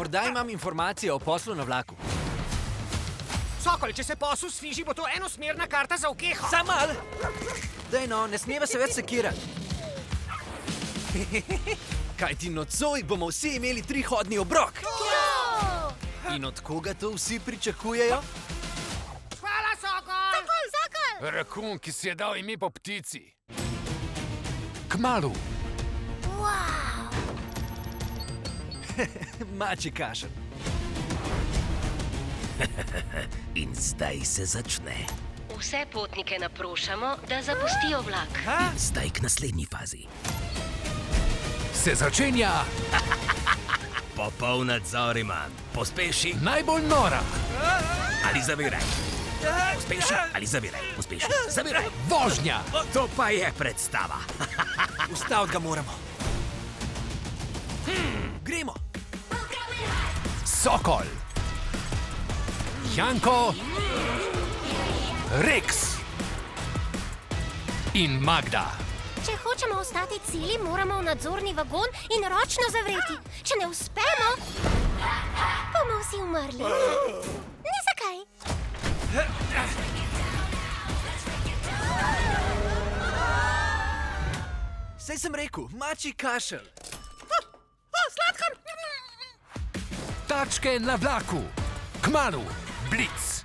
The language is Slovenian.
Morda imam informacije o poslu na vlaku. Sokol, če se posel sfiži, bo to enosmerna karta za ukeho. Sam mal! Daj no, ne smeva se več sekirati. Kaj ti nocoj bomo vsi imeli 3-hodni obrok. In od koga to vsi pričakujejo? Hvala, Sokol! Sokol! Rakun, ki si je dal ime po ptici. Kmalu. Mačji kašelj. In zdaj se začne. Vse potnike naprošamo, da zapustijo vlak. Zdaj k naslednji fazi. Se začenja Popoln nadzor imam. Pospeši najbolj nora. ali zaviraj. Pospeši ali zaviraj. Pospeši, zaviraj. Vožnja. To pa je predstava. Ustaviti ga moramo. Gremo. Sokol. Janko. Rex. In Magda. Če hočemo ostati celi, moramo v nadzorni vagon in ročno zavreti. Če ne uspemo, bomo vsi umrli. Ni zakaj. Saj sem rekel, mačji kašelj. Tačke na vlaku. Kmalu. Blic.